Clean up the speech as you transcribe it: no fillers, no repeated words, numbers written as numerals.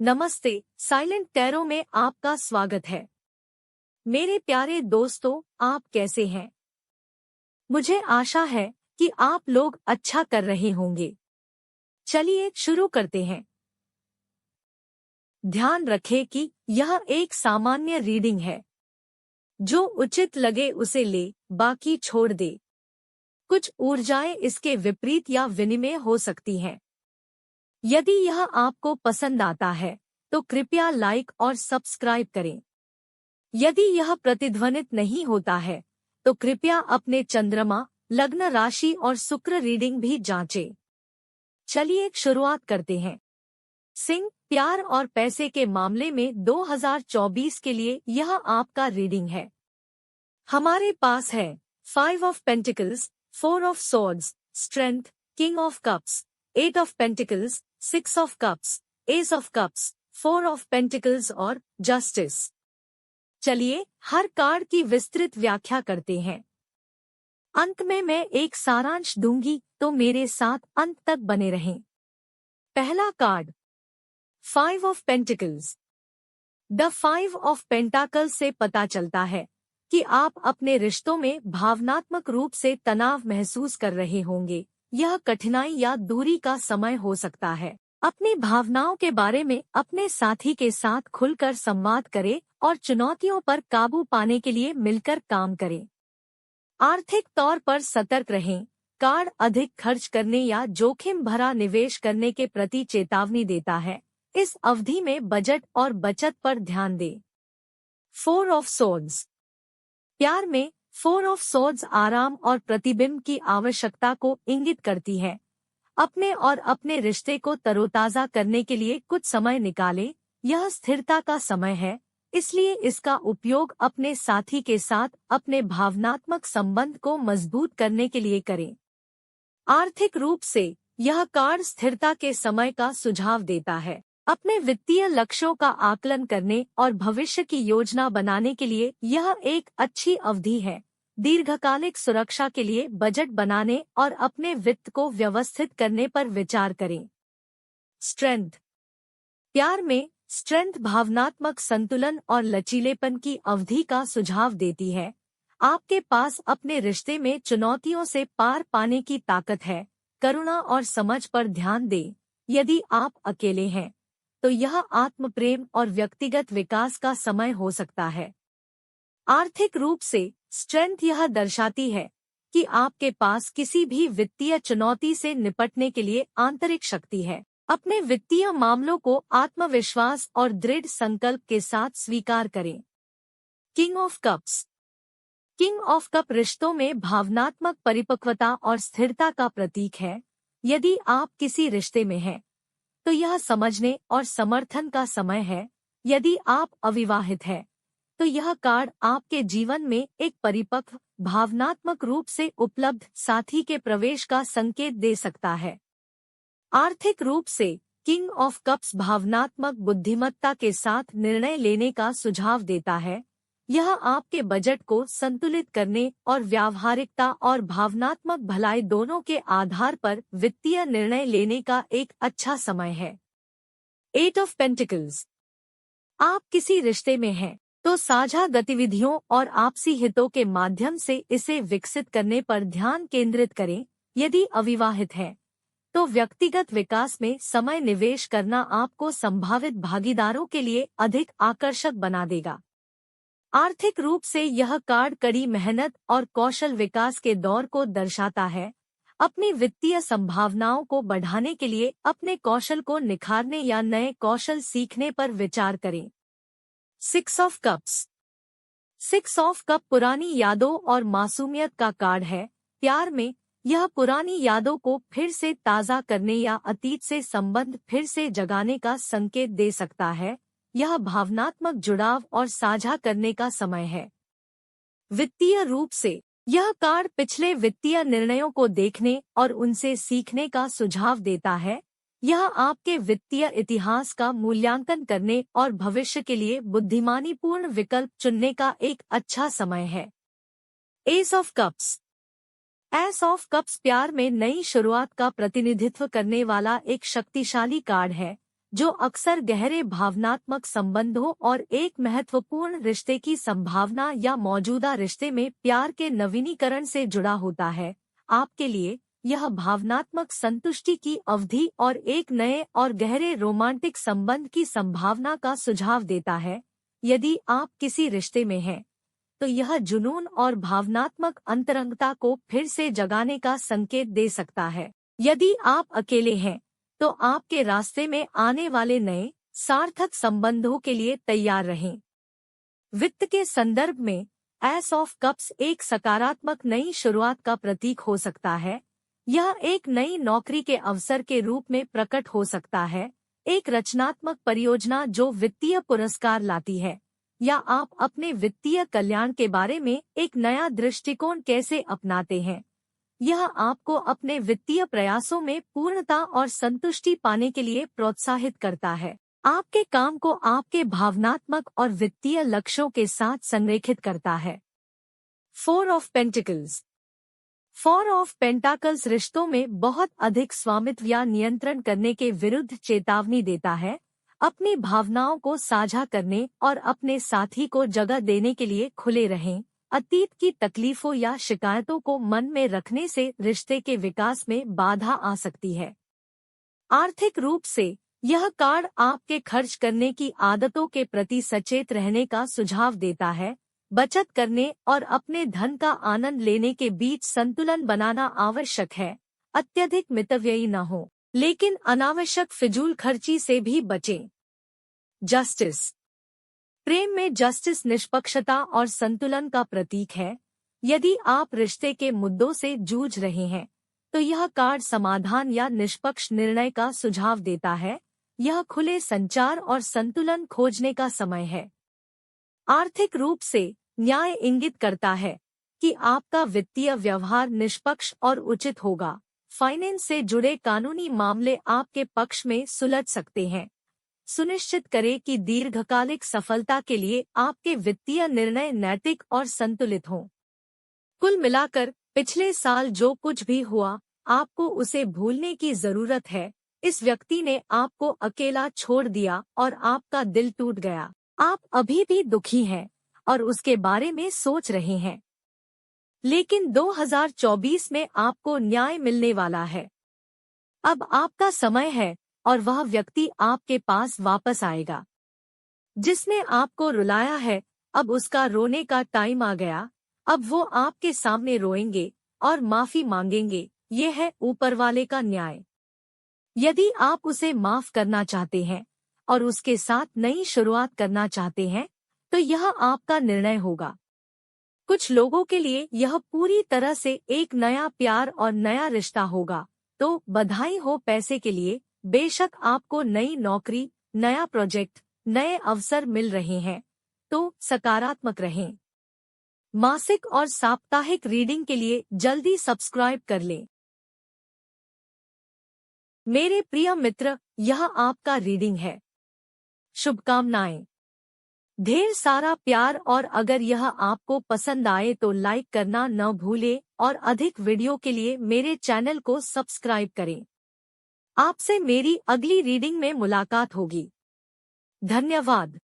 नमस्ते, silent tarot में आपका स्वागत है। मेरे प्यारे दोस्तों, आप कैसे हैं? मुझे आशा है कि आप लोग अच्छा कर रहे होंगे। चलिए शुरू करते हैं। ध्यान रखें कि यह एक सामान्य रीडिंग है। जो उचित लगे उसे ले, बाकी छोड़ दे। कुछ ऊर्जाएं इसके विपरीत या विनिमय हो सकती हैं। यदि यह आपको पसंद आता है तो कृपया लाइक और सब्सक्राइब करें। यदि यह प्रतिध्वनित नहीं होता है तो कृपया अपने चंद्रमा, लग्न राशि और शुक्र रीडिंग भी जांचें। चलिए शुरुआत करते हैं। सिंह, प्यार और पैसे के मामले में 2024 के लिए यह आपका रीडिंग है। हमारे पास है 5 of pentacles, 4 of swords, strength, king of cups, 8 of pentacles, 6 of cups, S of cups, 4 of pentacles और जस्टिस। चलिए हर कार्ड की विस्तृत व्याख्या करते हैं। अंत में मैं एक सारांश दूंगी, तो मेरे साथ अंत तक बने रहें। पहला card, 5 of pentacles. The 5 of pentacle से पता चलता है कि आप अपने रिश्तों में भावनात्मक रूप से तनाव महसूस कर रहे होंगे। यह कठिनाई या दूरी का समय हो सकता है। अपनी भावनाओं के बारे में अपने साथी के साथ खुलकर संवाद करें और चुनौतियों पर काबू पाने के लिए मिलकर काम करें। आर्थिक तौर पर सतर्क रहें। कार्ड अधिक खर्च करने या जोखिम भरा निवेश करने के प्रति चेतावनी देता है। इस अवधि में बजट और बचत पर ध्यान दें। 4 ऑफ सोर्ड्स। प्यार में 4 ऑफ सोर्ड्स आराम और प्रतिबिंब की आवश्यकता को इंगित करती है। अपने और अपने रिश्ते को तरोताजा करने के लिए कुछ समय निकालें। यह स्थिरता का समय है, इसलिए इसका उपयोग अपने साथी के साथ अपने भावनात्मक संबंध को मजबूत करने के लिए करें। आर्थिक रूप से यह कार्ड स्थिरता के समय का सुझाव देता है। अपने वित्तीय लक्ष्यों का आकलन करने और भविष्य की योजना बनाने के लिए यह एक अच्छी अवधि है। दीर्घकालिक सुरक्षा के लिए बजट बनाने और अपने वित्त को व्यवस्थित करने पर विचार करें। स्ट्रेंथ। प्यार में स्ट्रेंथ भावनात्मक संतुलन और लचीलेपन की अवधि का सुझाव देती है। आपके पास अपने रिश्ते में चुनौतियों से पार पाने की ताकत है। करुणा और समझ पर ध्यान दें। यदि आप अकेले हैं तो यह आत्म प्रेम और व्यक्तिगत विकास का समय हो सकता है। आर्थिक रूप से स्ट्रेंथ यह दर्शाती है कि आपके पास किसी भी वित्तीय चुनौती से निपटने के लिए आंतरिक शक्ति है। अपने वित्तीय मामलों को आत्मविश्वास और दृढ़ संकल्प के साथ स्वीकार करें। King of cups. King of cup रिश्तों में भावनात्मक परिपक्वता और स्थिरता का प्रतीक है। यदि आप किसी रिश्ते में हैं तो यह समझने और समर्थन का समय है। यदि आप अविवाहित हैं तो यह कार्ड आपके जीवन में एक परिपक्व, भावनात्मक रूप से उपलब्ध साथी के प्रवेश का संकेत दे सकता है। आर्थिक रूप से किंग ऑफ कप्स भावनात्मक बुद्धिमत्ता के साथ निर्णय लेने का सुझाव देता है। यह आपके बजट को संतुलित करने और व्यावहारिकता और भावनात्मक भलाई दोनों के आधार पर वित्तीय निर्णय लेने का एक अच्छा समय है। 8 ऑफ पेंटिकल्स। आप किसी रिश्ते में हैं तो साझा गतिविधियों और आपसी हितों के माध्यम से इसे विकसित करने पर ध्यान केंद्रित करें। यदि अविवाहित हैं तो व्यक्तिगत विकास में समय निवेश करना आपको संभावित भागीदारों के लिए अधिक आकर्षक बना देगा। आर्थिक रूप से यह कार्ड कड़ी मेहनत और कौशल विकास के दौर को दर्शाता है। अपनी वित्तीय संभावनाओं को बढ़ाने के लिए अपने कौशल को निखारने या नए कौशल सीखने पर विचार करें। 6 ऑफ कप्स। 6 ऑफ कप पुरानी यादों और मासूमियत का कार्ड है। प्यार में यह पुरानी यादों को फिर से ताज़ा करने या अतीत से संबंध फिर से जगाने का संकेत दे सकता है। यह भावनात्मक जुड़ाव और साझा करने का समय है। वित्तीय रूप से यह कार्ड पिछले वित्तीय निर्णयों को देखने और उनसे सीखने का सुझाव देता है। यह आपके वित्तीय इतिहास का मूल्यांकन करने और भविष्य के लिए बुद्धिमानीपूर्ण विकल्प चुनने का एक अच्छा समय है। S of cups. S of cups प्यार में नई शुरुआत का प्रतिनिधित्व करने वाला एक शक्तिशाली कार्ड है। जो अक्सर गहरे भावनात्मक संबंधों और एक महत्वपूर्ण रिश्ते की संभावना या मौजूदा रिश्ते में प्यार के नवीनीकरण से जुड़ा होता है। आपके लिए यह भावनात्मक संतुष्टि की अवधि और एक नए और गहरे रोमांटिक संबंध की संभावना का सुझाव देता है। यदि आप किसी रिश्ते में हैं, तो यह जुनून और भावनात्मक अंतरंगता को फिर से जगाने का संकेत दे सकता है। यदि आप अकेले हैं, तो आपके रास्ते में आने वाले नए सार्थक संबंधों के लिए तैयार रहें। वित्त के संदर्भ में एस ऑफ कप्स एक सकारात्मक नई शुरुआत का प्रतीक हो सकता है। यह एक नई नौकरी के अवसर के रूप में प्रकट हो सकता है, एक रचनात्मक परियोजना जो वित्तीय पुरस्कार लाती है, या आप अपने वित्तीय कल्याण के बारे में एक नया दृष्टिकोण कैसे अपनाते हैं। यह आपको अपने वित्तीय प्रयासों में पूर्णता और संतुष्टि पाने के लिए प्रोत्साहित करता है। आपके काम को आपके भावनात्मक और वित्तीय लक्ष्यों के साथ संरेखित करता है। Four of pentacles. Four of pentacles रिश्तों में बहुत अधिक स्वामित्व या नियंत्रण करने के विरुद्ध चेतावनी देता है। अपनी भावनाओं को साझा करने और अपने साथी को जगह देने के लिए खुले रहें। अतीत की तकलीफों या शिकायतों को मन में रखने से रिश्ते के विकास में बाधा आ सकती है। आर्थिक रूप से यह कार्ड आपके खर्च करने की आदतों के प्रति सचेत रहने का सुझाव देता है। बचत करने और अपने धन का आनंद लेने के बीच संतुलन बनाना आवश्यक है। अत्यधिक मितव्ययी न हो, लेकिन अनावश्यक फिजूल खर्ची से भी बचें। जस्टिस। प्रेम में जस्टिस निष्पक्षता और संतुलन का प्रतीक है। यदि आप रिश्ते के मुद्दों से जूझ रहे हैं, तो यह कार्ड समाधान या निष्पक्ष निर्णय का सुझाव देता है। यह खुले संचार और संतुलन खोजने का समय है। आर्थिक रूप से न्याय इंगित करता है कि आपका वित्तीय व्यवहार निष्पक्ष और उचित होगा। फाइनेंस से जुड़े कानूनी मामले आपके पक्ष में सुलझ सकते हैं। सुनिश्चित करें कि दीर्घकालिक सफलता के लिए आपके वित्तीय निर्णय नैतिक और संतुलित हों। कुल मिलाकर पिछले साल जो कुछ भी हुआ, आपको उसे भूलने की जरूरत है। इस व्यक्ति ने आपको अकेला छोड़ दिया और आपका दिल टूट गया। आप अभी भी दुखी हैं और उसके बारे में सोच रहे हैं, लेकिन 2024 में आपको न्याय मिलने वाला है। अब आपका समय है और वह व्यक्ति आपके पास वापस आएगा। जिसने आपको रुलाया है, अब उसका रोने का टाइम आ गया। अब वो आपके सामने रोएंगे और माफी मांगेंगे। ये है ऊपर वाले का न्याय। यदि आप उसे माफ करना चाहते हैं और उसके साथ नई शुरुआत करना चाहते हैं, तो यह आपका निर्णय होगा। कुछ लोगों के लिए यह पूरी तरह से एक नया प्यार और नया रिश्ता होगा, तो बधाई हो पैसे के लिए। बेशक आपको नई नौकरी, नया प्रोजेक्ट, नए अवसर मिल रहे हैं, तो सकारात्मक रहें। मासिक और साप्ताहिक रीडिंग के लिए जल्दी सब्सक्राइब कर लें। मेरे प्रिय मित्र, यह आपका रीडिंग है। शुभकामनाएं। ढेर सारा प्यार, और अगर यह आपको पसंद आए तो लाइक करना न भूलें और अधिक वीडियो के लिए मेरे चैनल को सब्सक्राइब करें। आपसे मेरी अगली रीडिंग में मुलाकात होगी। धन्यवाद।